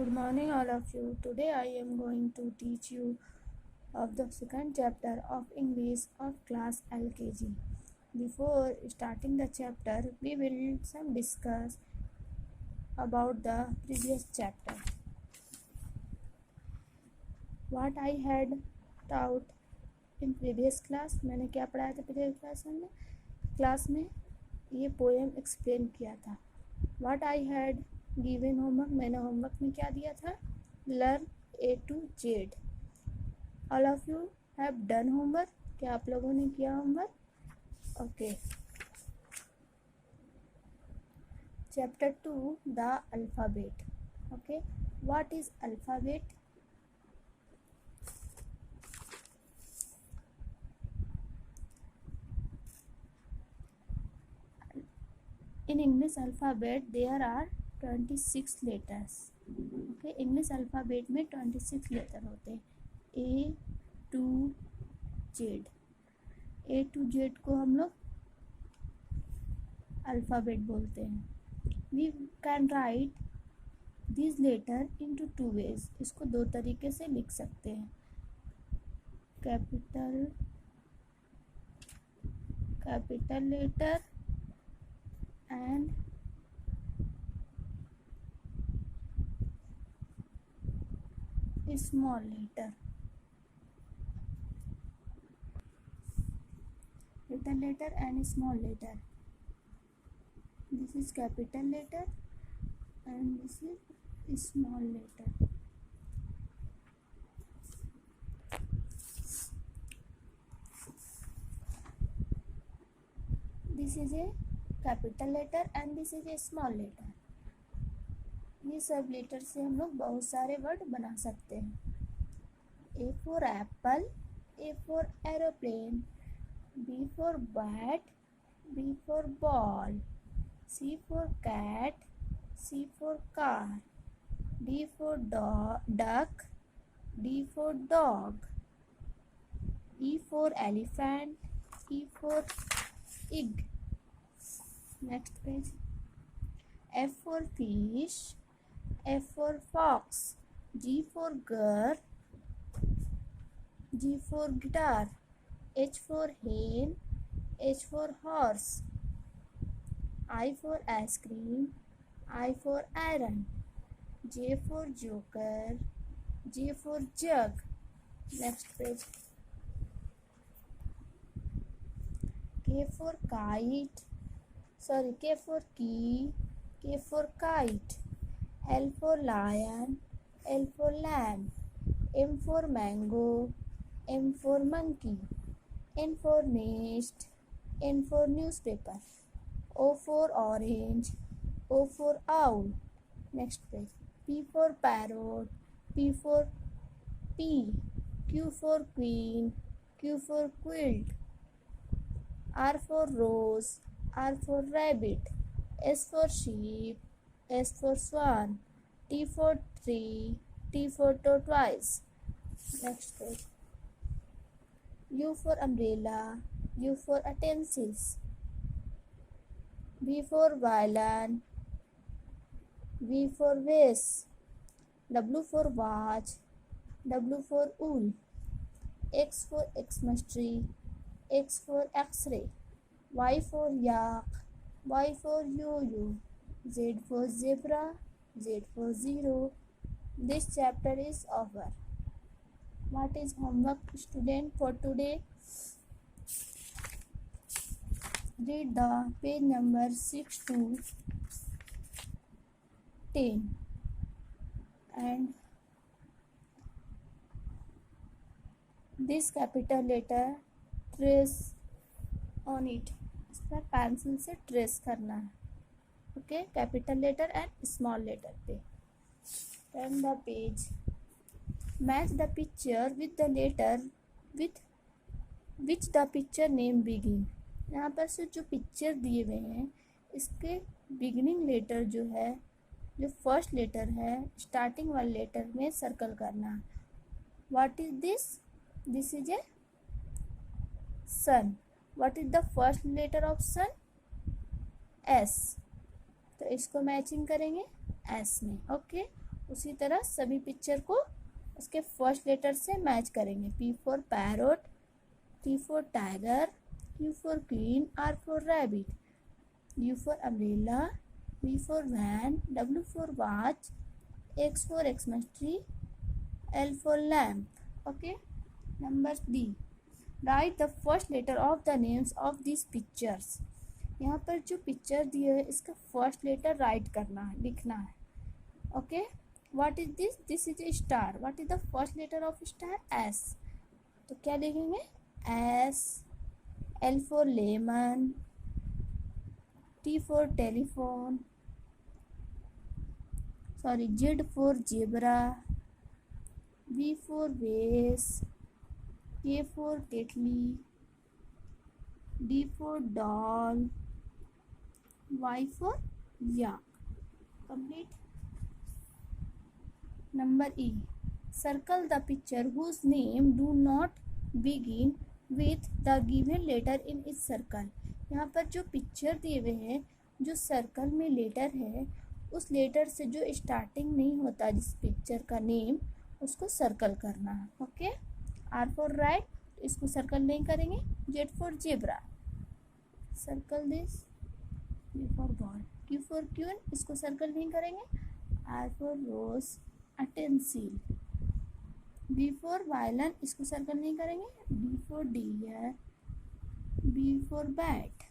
Good morning, all of you. Today I am going to teach you of the second chapter of English of class LKG. Before starting the chapter, we will some discuss about the previous chapter. What I had taught in previous class, मैंने क्या पढ़ाया था previous class में ये poem explain किया था. What I had given homework, मैंने homework में क्या दिया था? Learn A to Z. All of you have done homework. क्या आप लोगों ने किया homework? Okay. Chapter 2, the alphabet. Okay. What is alphabet? In English alphabet there are 26 letters. Okay. English alphabet में 26 letter होते हैं. A to Z. A to Z को हम लोग अल्फ़ाबेट बोलते हैं. We can write these letter into two ways. इसको दो तरीके से लिख सकते हैं. Capital letter and small letter. Little letter and small letter. This is capital letter and this is small letter. This is a capital letter and this is a small letter. ये सब letter से हम लोग बहुत सारे word बना सकते हैं. A for apple, A for aeroplane, B for bat, B for ball, C for cat, C for car, D for duck, D for dog, E for elephant, E for egg. Next page. F for fish, F for fox, G for girl, G for guitar, H for hen, H for horse, I for ice cream, I for iron, J for joker, J for jug. Next page. K for kite, K for key, K for kite, L for lion, L for lamb, M for mango, M for monkey, N for nest, N for newspaper, O for orange, O for owl. Next page. P for parrot, P for pea, Q for queen, Q for quilt, R for rose, R for rabbit, S for sheep, S for swan, T for tree, T for tortoise. Next page. U for umbrella, U for utensils, V for violin, V for vase, W for watch, W for wool, X for Xmas tree, X for X-ray, Y for yak, Y for yo-yo, Z for zebra, Z for zero. This chapter is over. What is homework, student, for today? Read the page number 6 to 10 and this capital letter trace on it. इस पर pencil से trace करना है. Okay. Capital letter and small letter पे. Turn the page. Match the picture with the letter with which the picture name begin. यहाँ पर से जो पिक्चर दिए हुए हैं इसके बिगिनिंग लेटर जो है, जो फर्स्ट लेटर है, स्टार्टिंग वाले लेटर में सर्कल करना. What is this? This is a sun. What is the first letter of sun? S. तो इसको मैचिंग करेंगे एस में. ओके. उसी तरह सभी पिक्चर को उसके फर्स्ट लेटर से मैच करेंगे। P for parrot, T for tiger, Q for queen, R for rabbit, U for umbrella, V for van, W for watch, X for Xmas tree, L for lamp. Okay. Number D. Write the first letter of the names of these pictures. यहाँ पर जो picture दिए है इसका first letter right करना है, लिखना है। Okay, what is this? This is a star. What is the first letter of star? S. तो क्या लिखेंगे? S. L for lemon, T for telephone, sorry, Z for zebra, V for vase, K for kettle, D for doll, Y for yak. Complete. Number E. Circle the picture whose name do not begin with the given letter in its circle. यहाँ पर जो picture दिए हुए हैं, जो circle में letter है, उस लेटर से जो स्टार्टिंग नहीं होता जिस पिक्चर का नेम, उसको सर्कल करना है। ओके। R for राइट, इसको सर्कल नहीं करेंगे। Z for zebra, circle this. B for ball, Q for queen, इसको सर्कल नहीं करेंगे। R for rose, utensil, B for violin, इसको सर्कल नहीं करेंगे। D for deer, B for bat,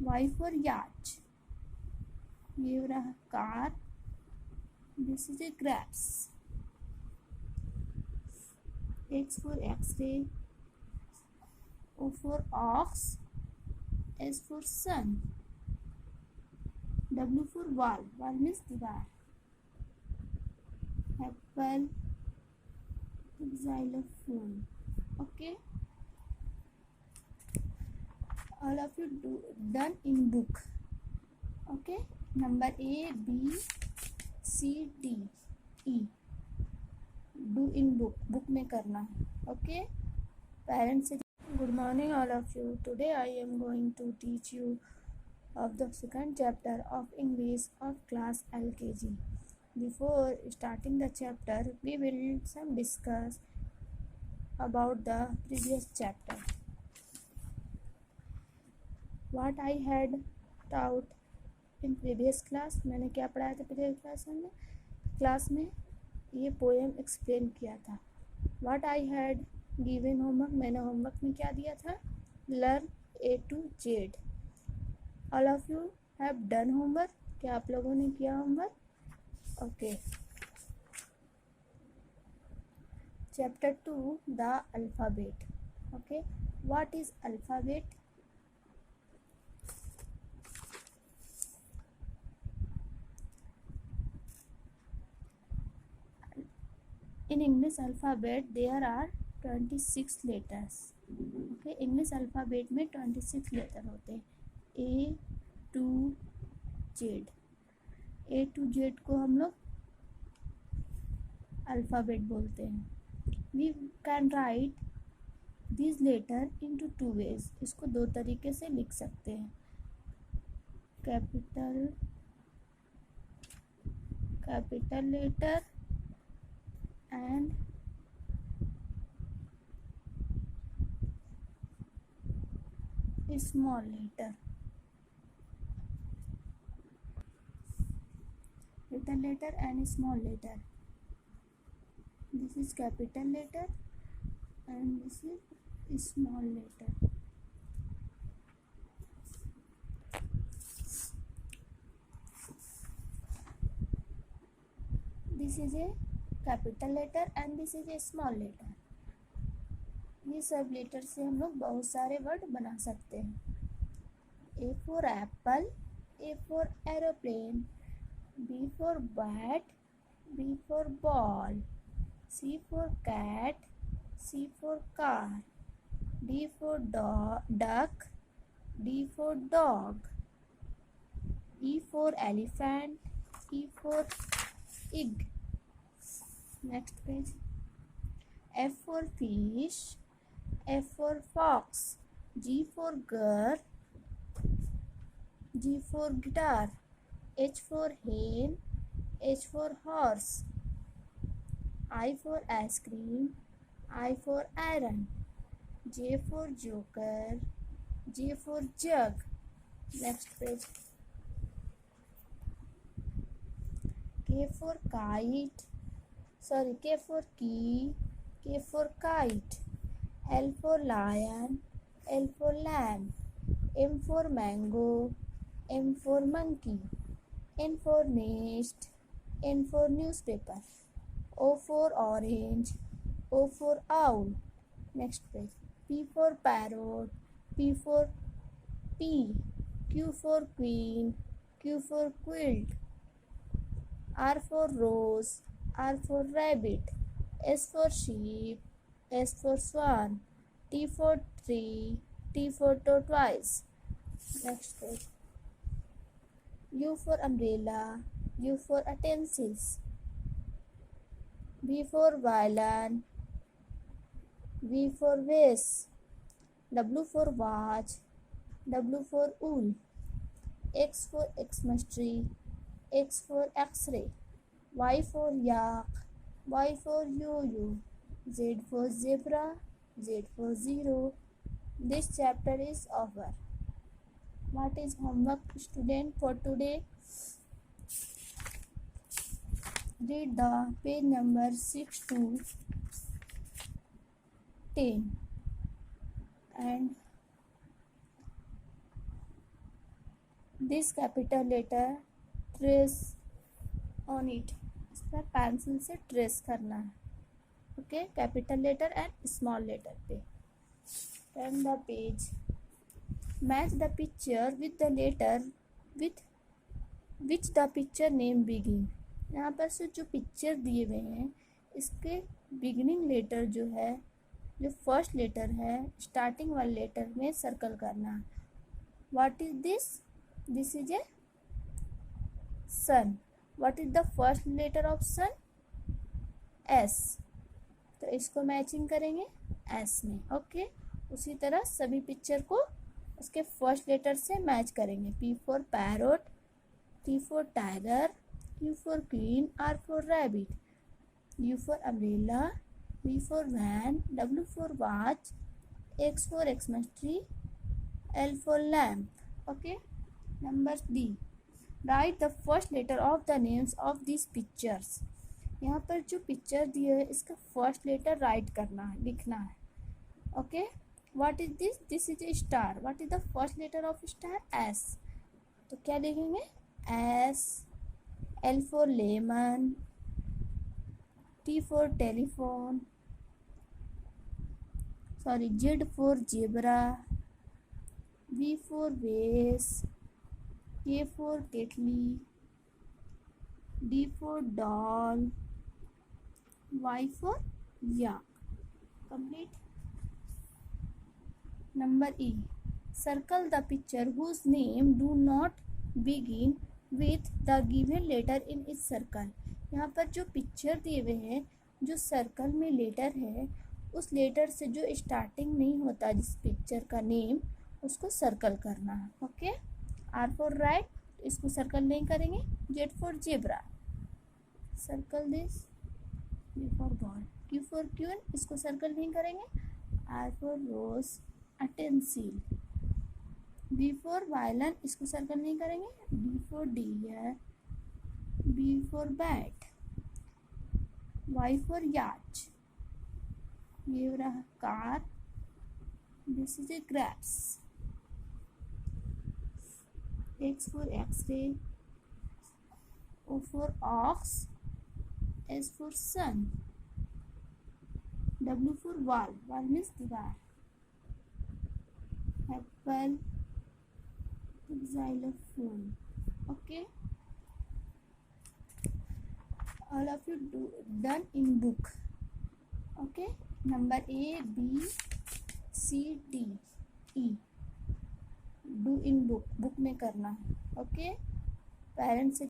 Y for yacht, ये रहा car, this is a grapes, X for x-ray, O for ox, S for sun, W for wall, wall means दीवार, apple, xylophone. Okay, all of you done in book. Okay, number A, B, C, D, E do in book, book में करना है। Okay, parents से good morning all of you. Today I am going to teach you of the second chapter of English of class LKG. Before starting the chapter, we will some discuss about the previous chapter. What I had taught in previous class, मैंने क्या पढ़ाया था previous class में ये poem explain किया था। What I had given homework, मैंने homework में क्या दिया था? Learn A to Z. All of you have done homework. क्या आप लोगों ने किया homework? Okay. Chapter 2 the alphabet. Okay, what is alphabet? In English alphabet there are 26 letters. Okay, English alphabet में 26 लेटर होते हैं। A to Z, A to Z को हम लोग अल्फ़ाबेट बोलते हैं। We can write these letter into two ways. इसको दो तरीके से लिख सकते हैं। Capital letter and small letter. Little letter and small letter. This is capital letter and this is small letter. This is a capital letter and this is a small letter. ये सब letter से हम लोग बहुत सारे word बना सकते हैं। A for apple, A for aeroplane, B for bat, B for ball, C for cat, C for car, D for duck, D for dog, E for elephant, E for egg. Next page. F for fish, F for fox, G for girl, G for guitar, H for hen, H for horse. I for ice cream. I for iron. J for joker. J for jug. Next page. K for kite. K for key. K for kite. L for lion. L for lamb. M for mango. M for monkey. N for nest. N for newspaper. O for orange. O for owl. Next page. P for parrot. P for pea. Q for queen. Q for quilt. R for rose. R for rabbit. S for sheep. S for swan. T for tree. T for tortoise. Next page. U for umbrella. U for utensils. V for violin. V for vase. W for watch. W for wool. X for Xmas tree. X for X-ray. Y for yak. Y for yo-yo. Z for zebra. Z for zero. This chapter is over. What is homework, student, for today? Read the page number 6 to 10 and this capital letter trace on it. इस पर pencil से trace करना है. Okay, capital letter and small letter पे. Turn the page. Match the picture with the letter with which the picture name begin. यहाँ पर से जो पिक्चर दिए हुए हैं इसके बिगिनिंग लेटर जो है, जो फर्स्ट लेटर है, स्टार्टिंग वाले लेटर में सर्कल करना. What is this? This is a sun. What is the first letter of sun? S. तो इसको मैचिंग करेंगे एस में. ओके, उसी तरह सभी पिक्चर को उसके फर्स्ट लेटर से मैच करेंगे. P for parrot. T for tiger. Q for queen. R for rabbit. U for umbrella. V for van. W for watch. X for Xmas tree. L for lamp. Okay. Number D. Write the first letter of the names of these pictures. यहाँ पर जो picture दिए है इसका first letter right करना है, लिखना है. Okay. What is this? This is a star. What is the first letter of star? S. तो क्या लिखेंगे? S. L for lemon. T for telephone. Z for zebra. V for vase. K for kettle. D for doll. Y for yak. Complete. Number E. Circle the picture whose name do not begin with the given letter in its circle. यहाँ पर जो picture दिए हुए हैं, जो circle में letter है, उस लेटर से जो स्टार्टिंग नहीं होता जिस पिक्चर का नेम, उसको सर्कल करना है. ओके. आर फॉर राइट, इसको सर्कल नहीं करेंगे. Z for zebra, circle this. B for ball. Q for queen, इसको सर्कल नहीं करेंगे. आर फॉर रोज, अटेंसिल. बी फॉर वायलन, इसको सर्कल नहीं करेंगे. D for deer. B for bat. Y for yacht. ये रहा car. This is a grapes. X for x ray. O for ox. S for sun. W for wall. Wall means दीवार. Apple. Xylophone. Okay, all of you done in book. Okay, number A, B, C, D, E do in book. book में करना है. Okay, parents से